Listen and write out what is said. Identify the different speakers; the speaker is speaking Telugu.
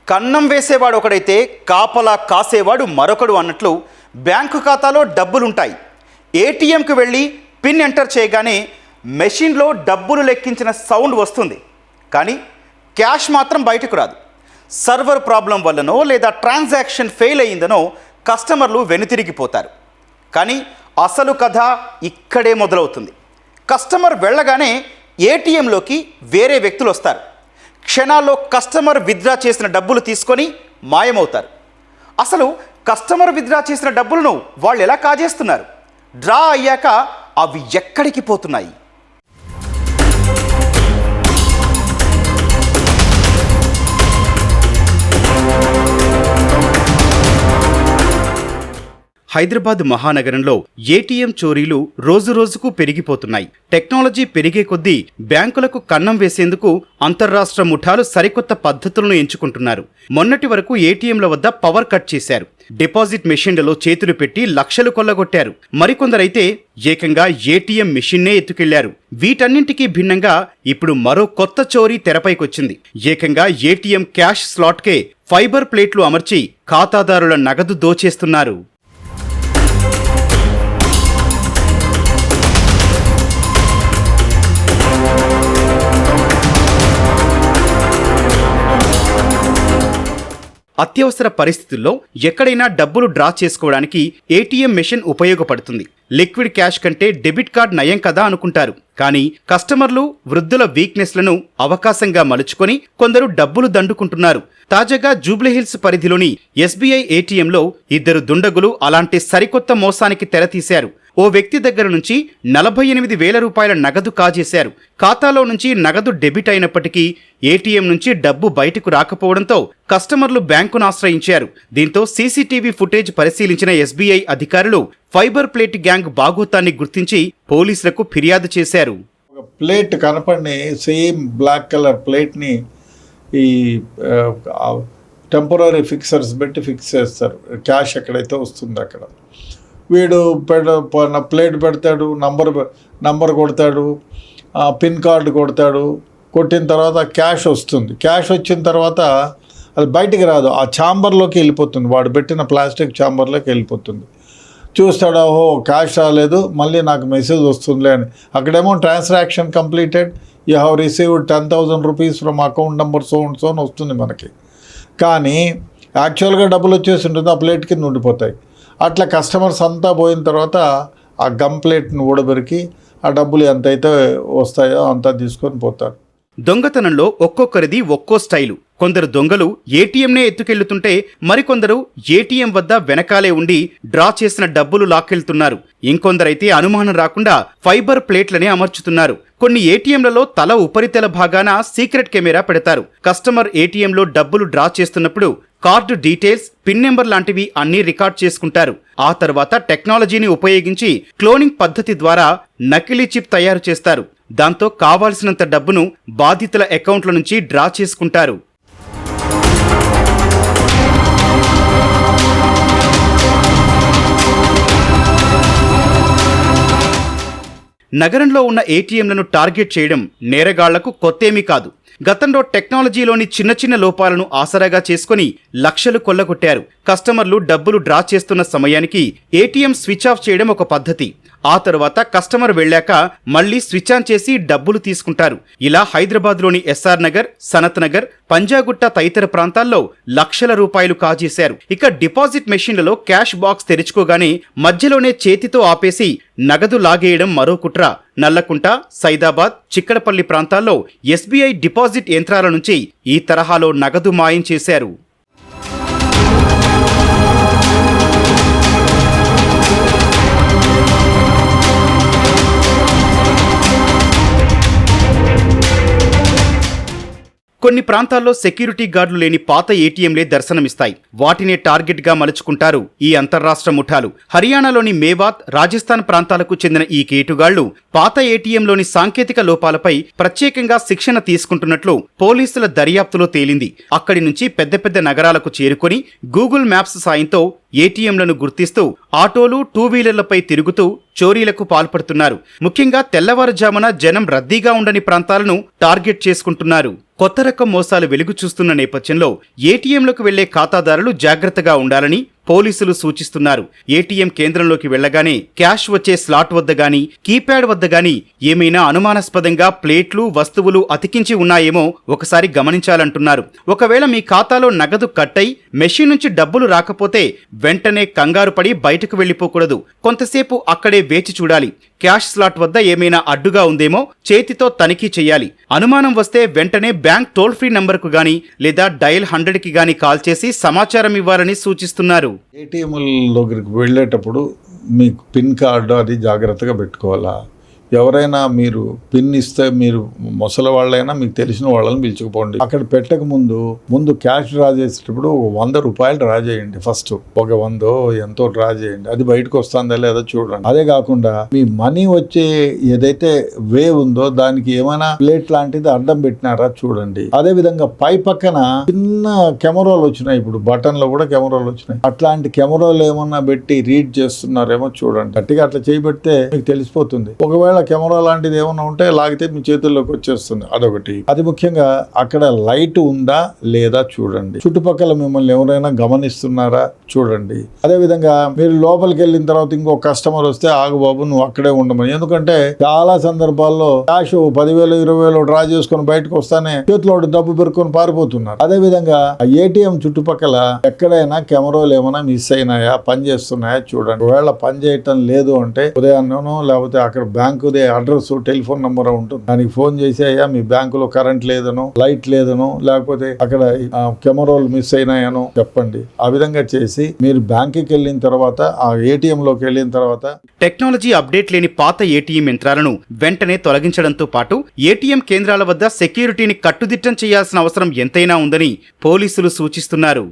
Speaker 1: కన్నం వేసేవాడు ఒకడైతే కాపలా కాసేవాడు మరొకడు అన్నట్లు బ్యాంకు ఖాతాలో డబ్బులుంటాయి. ఏటీఎంకి వెళ్ళి పిన్ ఎంటర్ చేయగానే మెషిన్లో డబ్బులు లెక్కించిన సౌండ్ వస్తుంది, కానీ క్యాష్ మాత్రం బయటకు రాదు. సర్వర్ ప్రాబ్లం వల్లనో లేదా ట్రాన్సాక్షన్ ఫెయిల్ అయ్యిందనో కస్టమర్లు వెనుతిరిగిపోతారు. కానీ అసలు కథ ఇక్కడే మొదలవుతుంది. కస్టమర్ వెళ్ళగానే ఏటీఎంలోకి వేరే వ్యక్తులు వస్తారు. క్షణాల్లో కస్టమర్ విత్డ్రా చేసిన డబ్బులు తీసుకొని మాయమవుతారు. అసలు కస్టమర్ విత్డ్రా చేసిన డబ్బులను వాళ్ళు ఎలా కాజేస్తున్నారు? డ్రా అయ్యాక అవి ఎక్కడికి పోతున్నాయి? హైదరాబాద్ మహానగరంలో ఏటీఎం చోరీలు రోజురోజుకు పెరిగిపోతున్నాయి. టెక్నాలజీ పెరిగే కొద్దీ బ్యాంకులకు కన్నం వేసేందుకు అంతర్రాష్ట్ర ముఠాలు సరికొత్త పద్ధతులను ఎంచుకుంటున్నారు. మొన్నటి వరకు ఏటీఎంల వద్ద పవర్ కట్ చేశారు. డిపాజిట్ మెషిన్లలో చేతులు పెట్టి లక్షలు కొల్లగొట్టారు. మరికొందరైతే ఏకంగా ఏటీఎం మెషిన్నే ఎత్తుకెళ్లారు. వీటన్నింటికీ భిన్నంగా ఇప్పుడు మరో కొత్త చోరీ తెరపైకొచ్చింది. ఏకంగా ఏటీఎం క్యాష్ స్లాట్కే ఫైబర్ ప్లేట్లు అమర్చి ఖాతాదారుల నగదు దోచేస్తున్నారు. అత్యవసర పరిస్థితుల్లో ఎక్కడైనా డబ్బులు డ్రా చేసుకోవడానికి ఏటీఎం మెషిన్ ఉపయోగపడుతుంది. లిక్విడ్ క్యాష్ కంటే డెబిట్ కార్డ్ నయం కదా అనుకుంటారు. కానీ కస్టమర్లు వృద్ధుల వీక్నెస్లను అవకాశంగా మలుచుకొని కొందరు డబ్బులు దండుకుంటున్నారు. తాజాగా జూబ్లీహిల్స్ పరిధిలోని ఎస్బీఐ ఏటీఎంలో 2 దుండగులు అలాంటి సరికొత్త మోసానికి తెరతీశారు. ఓ వ్యక్తి దగ్గర నుంచి 48,000 రూపాయల నగదు కాజేశారు. ఖాతాలో నుంచి నగదు డెబిట్ అయినప్పటికీ ఏటీఎం నుంచి డబ్బు బయటకు రాకపోవడంతో కస్టమర్లు బ్యాంకును ఆశ్రయించారు. దీంతో సీసీటీవీ ఫుటేజ్ పరిశీలించిన ఎస్బీఐ అధికారులు ఫైబర్ ప్లేట్ గ్యాంగ్ బాగోతాన్ని గుర్తించి పోలీసులకు ఫిర్యాదు చేశారు.
Speaker 2: ప్లేట్ కనపడిని సేమ్ బ్లాక్ కలర్ ప్లేట్ని ఈ టెంపరీ ఫిక్సర్స్ పెట్టి ఫిక్స్ చేస్తారు. క్యాష్ ఎక్కడైతే వస్తుందో అక్కడ వీడు ప్లేట్ పెడతాడు, నంబర్ కొడతాడు, పిన్ కార్డు కొడతాడు. కొట్టిన తర్వాత క్యాష్ వస్తుంది. క్యాష్ వచ్చిన తర్వాత అది బయటికి రాదు, ఆ ఛాంబర్లోకి వెళ్ళిపోతుంది. వాడు పెట్టిన ప్లాస్టిక్ ఛాంబర్లోకి వెళ్ళిపోతుంది. చూస్తాడు, ఓహో క్యాష్ రాలేదు, మళ్ళీ నాకు మెసేజ్ వస్తుందిలే అని. అక్కడేమో transaction completed, you have received 10,000 rupees from account number so and so అని వస్తుంది మనకి. కానీ యాక్చువల్గా డబ్బులు వచ్చేసి ఉంటుంది, ఆ ప్లేట్ కింద ఉండిపోతాయి. అట్లా కస్టమర్స్ అంతా పోయిన తర్వాత ఆ గమ్ ప్లేట్ని ఊడబెరికి ఆ డబ్బులు ఎంతైతే వస్తాయో అంతా తీసుకొని పోతారు.
Speaker 1: దొంగతనంలో ఒక్కొక్కరిది ఒక్కో స్టైలు. కొందరు దొంగలు ఏటీఎంనే ఎత్తుకెళ్తుంటే మరికొందరు ఏటీఎం వద్ద వెనకాలే ఉండి డ్రా చేసిన డబ్బులు లాక్కెళ్తున్నారు. ఇంకొందరైతే అనుమానం రాకుండా ఫైబర్ ప్లేట్లనే అమర్చుతున్నారు. కొన్ని ఏటీఎంలలో తల ఉపరితల భాగాన సీక్రెట్ కెమెరా పెడతారు. కస్టమర్ ఏటీఎంలో డబ్బులు డ్రా చేస్తున్నప్పుడు కార్డు డీటెయిల్స్, పిన్ నెంబర్ లాంటివి అన్నీ రికార్డ్ చేసుకుంటారు. ఆ తర్వాత టెక్నాలజీని ఉపయోగించి క్లోనింగ్ పద్ధతి ద్వారా నకిలీ చిప్ తయారు చేస్తారు. దాంతో కావాల్సినంత డబ్బును బాధితుల అకౌంట్ల నుంచి డ్రా చేసుకుంటారు. నగరంలో ఉన్న ఏటీఎంలను టార్గెట్ చేయడం నేరగాళ్లకు కొత్తేమీ కాదు. గతంలో టెక్నాలజీలోని చిన్న చిన్న లోపాలను ఆసరాగా చేసుకుని లక్షలు కొల్లగొట్టారు. కస్టమర్లు డబ్బులు డ్రా చేస్తున్న సమయానికి ఏటీఎం స్విచ్ ఆఫ్ చేయడం ఒక పద్ధతి. ఆ తర్వాత కస్టమర్ వెళ్ళాక మళ్లీ స్విచ్ ఆన్ చేసి డబ్బులు తీసుకుంటారు. ఇలా హైదరాబాద్లోని ఎస్ఆర్ నగర్, సనత్ నగర్, పంజాగుట్ట తదితర ప్రాంతాల్లో లక్షల రూపాయలు కాజేశారు. ఇక డిపాజిట్ మెషిన్లలో క్యాష్ బాక్స్ తెరుచుకోగానే మధ్యలోనే చేతితో ఆపేసి నగదు లాగేయడం మరో కుట్ర. నల్లకుంట, సైదాబాద్, చిక్కడపల్లి ప్రాంతాల్లో ఎస్బీఐ డిపాజిట్ యంత్రాల నుంచి ఈ తరహాలో నగదు మాయం చేశారు. కొన్ని ప్రాంతాల్లో సెక్యూరిటీ గార్డులు లేని పాత ఏటీఎంలే దర్శనమిస్తాయి. వాటినే టార్గెట్గా మలుచుకుంటారు ఈ అంతర్రాష్ట్ర ముఠాలు. హర్యానాలోని మేవాత్, రాజస్థాన్ ప్రాంతాలకు చెందిన ఈ కేటుగాళ్లు పాత ఏటీఎంలోని సాంకేతిక లోపాలపై ప్రత్యేకంగా శిక్షణ తీసుకుంటున్నట్లు పోలీసుల దర్యాప్తులో తేలింది. అక్కడి నుంచి పెద్ద పెద్ద నగరాలకు చేరుకొని గూగుల్ మ్యాప్స్ సాయంతో ఏటీఎంలను గుర్తిస్తూ ఆటోలు, టూ వీలర్లపై తిరుగుతూ చోరీలకు పాల్పడుతున్నారు. ముఖ్యంగా తెల్లవారుజామున జనం రద్దీగా ఉండని ప్రాంతాలను టార్గెట్ చేసుకుంటున్నారు. కొత్త రకం మోసాలు వెలుగు చూస్తున్న నేపథ్యంలో ఏటీఎంలకు వెళ్లే ఖాతాదారులు జాగ్రత్తగా ఉండాలని పోలీసులు సూచిస్తున్నారు. ఏటీఎం కేంద్రంలోకి వెళ్లగానే క్యాష్ వచ్చే స్లాట్ వద్ద గానీ, కీప్యాడ్ వద్ద గానీ ఏమైనా అనుమానాస్పదంగా ప్లేట్లు, వస్తువులు అతికించి ఉన్నాయేమో ఒకసారి గమనించాలంటున్నారు. ఒకవేళ మీ ఖాతాలో నగదు కట్ అయి మెషిన్ నుంచి డబ్బులు రాకపోతే వెంటనే కంగారు పడి బయటకు వెళ్లిపోకూడదు. కొంతసేపు అక్కడే వేచి చూడాలి. క్యాష్ స్లాట్ వద్ద ఏమైనా అడ్డుగా ఉందేమో చేతితో తనిఖీ చేయాలి. అనుమానం వస్తే వెంటనే బ్యాంక్ టోల్ ఫ్రీ నంబర్కు గానీ లేదా డయల్ 100కి గానీ కాల్ చేసి సమాచారం ఇవ్వాలని సూచిస్తున్నారు.
Speaker 2: ఏటీఎంల దగ్గరికి వెళ్ళేటప్పుడు మీకు పిన్ కార్డు అది జాగ్రత్తగా పెట్టుకోవాలా. ఎవరైనా మీరు పిన్ ఇస్తే మీరు ముసలి వాళ్ళైనా మీకు తెలిసిన వాళ్ళని పిలుచుకుపోండి. అక్కడ పెట్టక ముందు క్యాష్ డ్రా చేసేటప్పుడు 100 రూపాయలు డ్రా చేయండి. ఫస్ట్ ఒక 100 ఎంతో డ్రా చేయండి. అది బయటకు వస్తుందా లేదా చూడండి. అదే కాకుండా మీ మనీ వచ్చే ఏదైతే వే ఉందో దానికి ఏమైనా ప్లేట్ లాంటిది అడ్డం పెట్టినారా చూడండి. అదే విధంగా పై పక్కన చిన్న కెమెరాలు వచ్చినాయి. ఇప్పుడు బటన్ లో కూడా కెమెరాలు వచ్చినాయి. అట్లాంటి కెమెరాలు ఏమన్నా పెట్టి రీడ్ చేస్తున్నారేమో చూడండి. గట్టిగా అట్లా చేయబెడితే మీకు తెలిసిపోతుంది. ఒకవేళ కెమెరా లాంటిది ఏమన్నా ఉంటే లాగితే మీ చేతుల్లోకి వచ్చేస్తుంది. అదొకటి. అది ముఖ్యంగా అక్కడ లైట్ ఉందా లేదా చూడండి. చుట్టుపక్కల మిమ్మల్ని ఎవరైనా గమనిస్తున్నారా చూడండి. అదే విధంగా మీరు లోపలికి వెళ్ళిన తర్వాత ఇంకో కస్టమర్ వస్తే ఆగు బాబు నువ్వు అక్కడే ఉండమని. ఎందుకంటే చాలా సందర్భాల్లో క్యాష్ 10,000 20,000 డ్రా చేసుకుని బయటకు వస్తానే చేతిలో డబ్బు పెరుకొని పారిపోతున్నారు. అదే విధంగా ఏటీఎం చుట్టుపక్కల ఎక్కడైనా కెమెరాలు ఏమైనా మిస్ అయినాయా, పని చేస్తున్నాయా చూడండి. ఒకవేళ పని చేయటం లేదు అంటే ఉదయాన్నో లేకపోతే అక్కడ బ్యాంకు అడ్రస్, టెలిఫోన్ నంబర్ ఉంటుంది. దానికి ఫోన్ చేసి అయ్యా మీ బ్యాంకులో కరెంట్ లేదనో, లైట్ లేదనో, లేకపోతే అక్కడ కెమెరాలు మిస్ అయినాయనో చెప్పండి. ఆ విధంగా చేసి మీరు బ్యాంకుకి వెళ్ళిన తర్వాత, ఆ ఏటీఎం లోకి వెళ్ళిన తర్వాత
Speaker 1: టెక్నాలజీ అప్డేట్ లేని పాత ఏటీఎం యంత్రాలను వెంటనే తొలగించడంతో పాటు ఏటీఎం కేంద్రాల వద్ద సెక్యూరిటీని కట్టుదిట్టం చేయాల్సిన అవసరం ఎంతైనా ఉందని పోలీసులు సూచిస్తున్నారు.